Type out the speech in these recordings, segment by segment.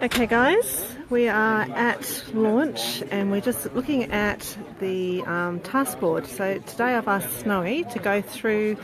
Okay guys, we are at launch and we're just looking at the task board. So today I've asked Snowy to go through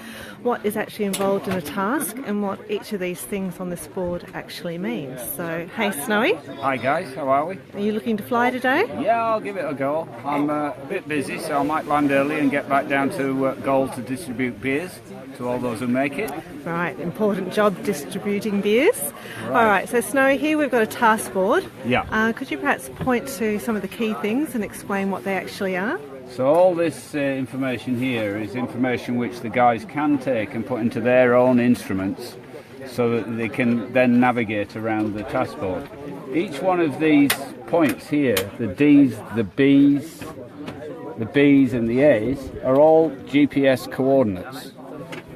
what is actually involved in a task and what each of these things on this board actually means. So, hey Snowy. Hi guys, how are we? Are you looking to fly today? Yeah, I'll give it a go. I'm a bit busy, so I might land early and get back down to Goal to distribute beers to all those who make it. Right, important job distributing beers. Alright, so Snowy, here we've got a task board. Yeah. Could you perhaps point to some of the key things and explain what they actually are? So all this information here is information which the guys can take and put into their own instruments so that they can then navigate around the task board. Each one of these points here, the D's, the B's and the A's, are all GPS coordinates.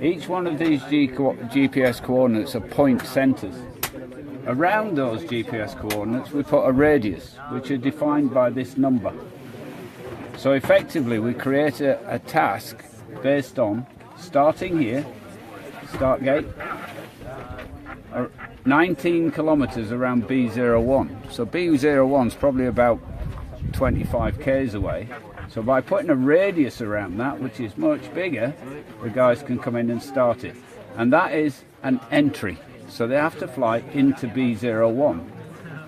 Each one of these GPS coordinates are point centres. Around those GPS coordinates we put a radius, which are defined by this number. So effectively we create a task based on starting here, start gate, 19 kilometres around B01. So B01 is probably about 25 k's away. So by putting a radius around that, which is much bigger, the guys can come in and start it. And that is an entry. So they have to fly into B01.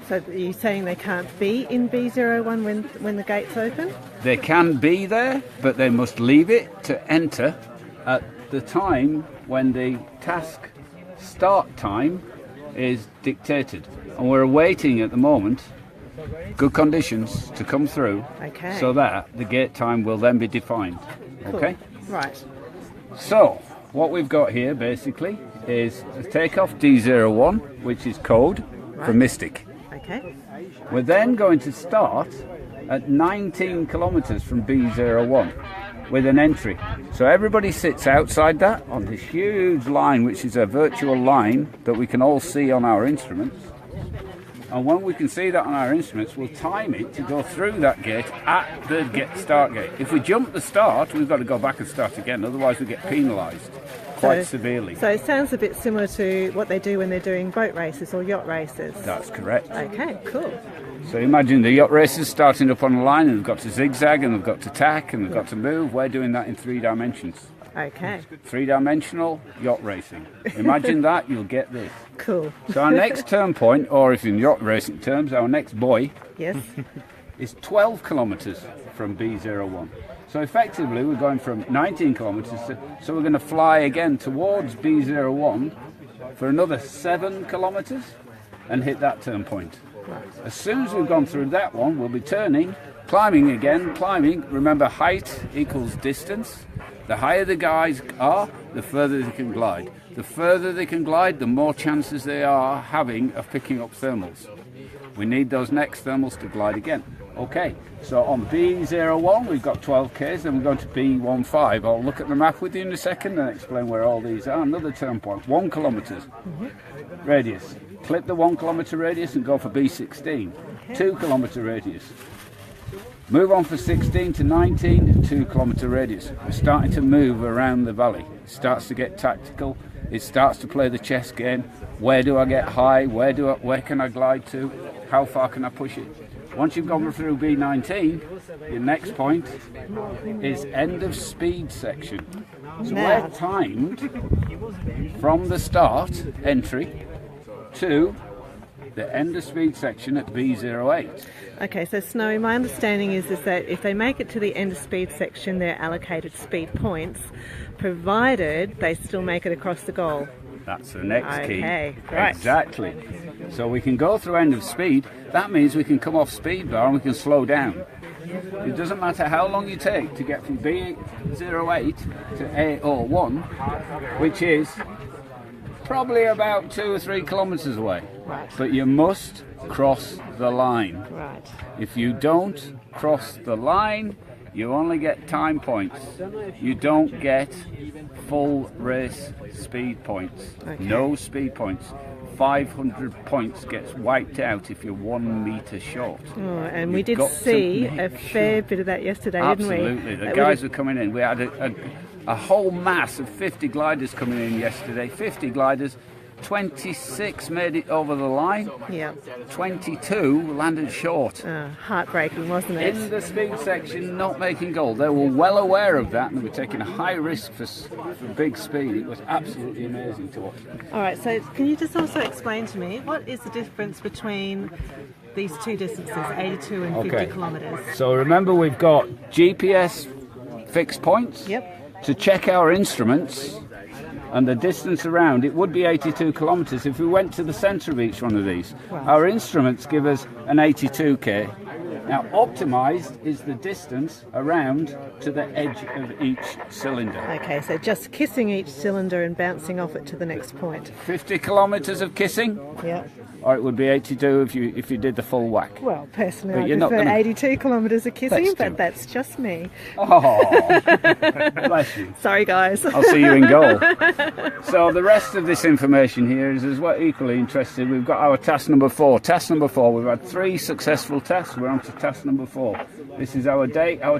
So are you saying they can't be in B01 when the gate's open? They can be there, but they must leave it to enter at the time when the task start time is dictated. And we're awaiting at the moment good conditions to come through, so that the gate time will then be defined. Okay? Cool. Right. So, what we've got here basically is a takeoff D01, which is code for Mystic. Okay. We're then going to start at 19 kilometres from B01 with an entry. So everybody sits outside that on this huge line, which is a virtual line that we can all see on our instruments. And when we can see that on our instruments, we'll time it to go through that gate at the start gate. If we jump the start, we've got to go back and start again, otherwise we get penalised quite severely. So it sounds a bit similar to what they do when they're doing boat races or yacht races. That's correct. Okay, cool. So imagine the yacht races starting up on a line and they've got to zigzag and they've got to tack and they've got to move. We're doing that in 3 dimensions. Okay. 3-dimensional yacht racing. Imagine that, you'll get this. Cool. So our next turn point, or if in yacht racing terms, our next buoy, yes, is 12 kilometres from B01. So effectively we're going from 19 kilometres, so we're going to fly again towards B01 for another 7 kilometres and hit that turn point. Right. As soon as we've gone through that one, we'll be turning, climbing again, climbing. Remember, height equals distance. The higher the guys are, the further they can glide. The further they can glide, the more chances they are having of picking up thermals. We need those next thermals to glide again. Okay, so on B01 we've got 12 k's, then we're going to B15. I'll look at the map with you in a second and explain where all these are. Another turn point, 1 kilometre radius. Clip the 1 kilometre radius and go for B16. 2 kilometre radius. Move on for 16 to 19, 2 kilometre radius. We're starting to move around the valley. It starts to get tactical. It starts to play the chess game. Where do I get high? Where can I glide to? How far can I push it? Once you've gone through B19, your next point is end of speed section. So we're timed from the start entry to the end of speed section at B08. Okay, so Snowy, my understanding is that if they make it to the end of speed section, they're allocated speed points, provided they still make it across the goal. That's the next key. Okay, right. Exactly. So we can go through end of speed. That means we can come off speed bar and we can slow down. It doesn't matter how long you take to get from B08 to A01, which is probably about 2 or 3 kilometres away. Right. But you must cross the line. Right. If you don't cross the line, you only get time points. You don't get full race speed points. Okay. No speed points. 500 points gets wiped out if you're 1 metre short. Oh, and we did see a fair bit of that yesterday, didn't we? Absolutely. The guys were coming in. We had a whole mass of 50 gliders coming in yesterday. 50 gliders. 26 made it over the line. Yeah. 22 landed short. Heartbreaking, wasn't it? In the speed section, not making goal. They were well aware of that and they were taking a high risk for big speed. It was absolutely amazing to watch. All right, so can you just also explain to me what is the difference between these two distances, 82 and 50 kilometres? So remember, we've got GPS fixed points. Yep. To check our instruments and the distance around. It would be 82 kilometres if we went to the centre of each one of these. Wow. Our instruments give us an 82k. Now, optimised is the distance around to the edge of each cylinder. Okay, so just kissing each cylinder and bouncing off it to the next point. 50 kilometres of kissing, Yeah. or it would be 82 if you did the full whack. Well, personally, But I you're not prefer gonna- 82 kilometres of kissing, That's but true. that's just me. Oh, bless you. Sorry, guys. I'll see you in goal. So the rest of this information here is what equally interesting. We've got our task number 4. Task number 4, we've had 3 successful tasks. We're on to task number 4. This is our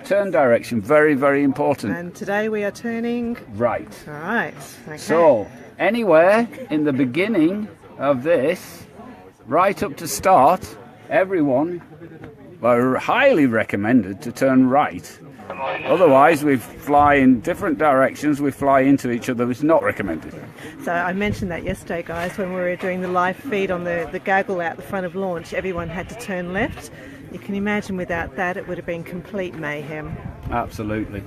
turn direction. Very, very important. And today we are turning Right. all right. Okay. So anywhere in the beginning of this, right up to start, everyone are highly recommended to turn right. Otherwise, we fly in different directions, we fly into each other. It's not recommended. So I mentioned that yesterday, guys, when we were doing the live feed on the gaggle out the front of launch. Everyone had to turn left. You can imagine without that it would have been complete mayhem. Absolutely.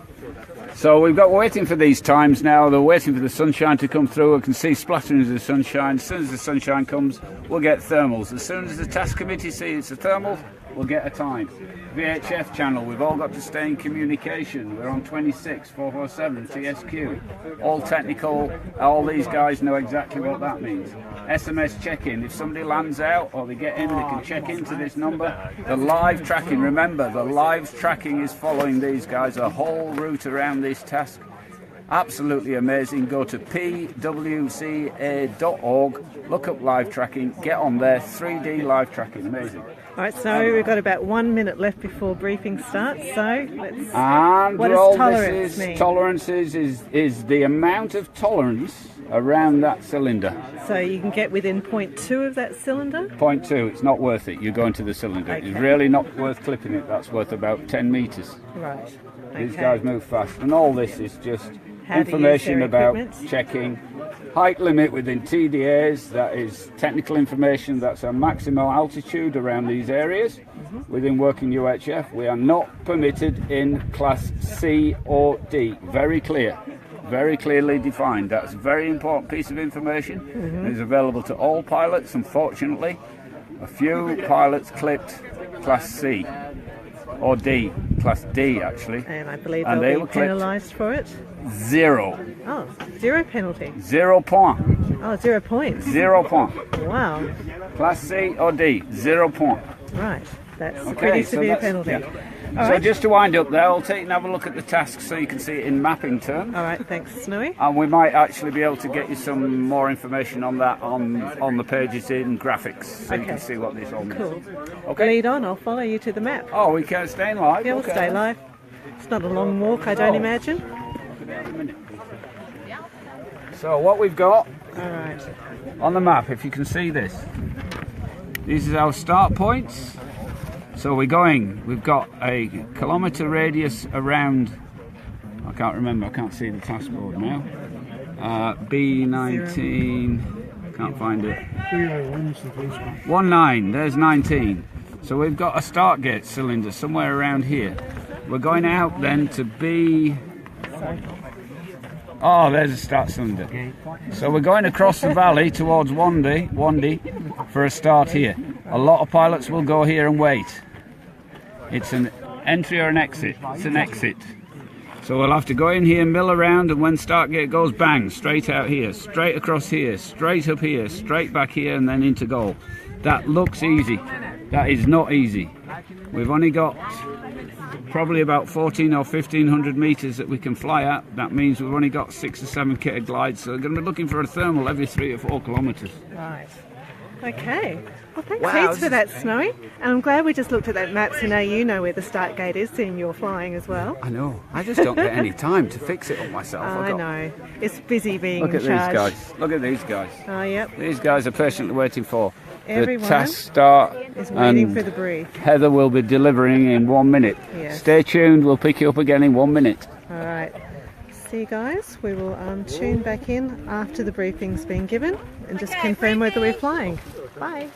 So we're waiting for these times now. They're waiting for the sunshine to come through. We can see splatterings of the sunshine. As soon as the sunshine comes, we'll get thermals. As soon as the task committee sees it's a thermal, we'll get a time. VHF channel, we've all got to stay in communication. We're on 26,447 TSQ. All technical, all these guys know exactly what that means. SMS check-in, if somebody lands out or they get in, they can check into this number. The live tracking, remember, the live tracking is following these guys, a whole route around this task. Absolutely amazing. Go to pwca.org, look up live tracking, get on there, 3D live tracking, amazing. All right, so we've got about 1 minute left before briefing starts. So let's. And What does all tolerance this mean? is, tolerances is the amount of tolerance around that cylinder. So you can get within 0.2 of that cylinder. 0.2, it's not worth it. You're going to the cylinder. Okay. It's really not worth clipping it. That's worth about 10 metres. Right. These Okay. guys move fast. And all this is just How to use information their about equipment. checking. Height limit within TDAs, that is technical information. That's our maximum altitude around these areas. Within working UHF, we are not permitted in class C or D. Very clear. Very clearly defined. That's a very important piece of information. It is available to all pilots. Unfortunately, a few pilots clipped class C or D, class D actually. And I believe And they they'll were be clipped. penalised for it. 0. Oh, 0 penalty. 0 point. Oh, 0 points. 0 point. Wow. Class C or D, 0 point. Right. That's a Okay, pretty so severe that's- penalty. yeah. All So right. just to wind up there, I'll take and have a look at the tasks so you can see it in mapping terms. All right. Thanks, Snowy. And we might actually be able to get you some more information on that on the pages in graphics, so you Okay. can see what this all means. Cool. Okay. Lead on. I'll follow you to the map. Oh, we can't stay in live? Yeah, we'll Okay. stay live. It's not a long walk, I don't Oh. imagine. So what we've got All right. on the map, if you can see this, these are our start points. So we've got a kilometre radius around, I can't see the task board now. B19, can't find it. 19, there's 19. So we've got a start gate cylinder somewhere around here. We're going out then to B. Oh, there's a start cylinder. So we're going across the valley towards Wandy for a start here. A lot of pilots will go here and wait. It's an entry or an exit. It's an exit. So we'll have to go in here, mill around, and when start gate goes, bang, straight out here, straight across here, straight up here, straight back here, and then into goal. That looks easy. That is not easy. We've only got probably about 14 or 1500 metres that we can fly at. That means we've only got 6 or 7 kitted glides, so we're going to be looking for a thermal every 3 or 4 kilometres. Right. Okay. Well, thanks Wow, heaps this for is that, Snowy. And I'm glad we just looked at that map, so now you know where the start gate is, seeing you're flying as well. I know. I just don't get any time to fix it up myself. I know. It's busy being Look in at charge. these guys. Look at these guys. Oh, yep. These guys are patiently waiting for Everyone the task start. is waiting and for the brief. Heather will be delivering in 1 minute. Yes. Stay tuned. We'll pick you up again in 1 minute. All right. See you guys. We will tune back in after the briefing's been given and just confirm whether we're flying. Bye.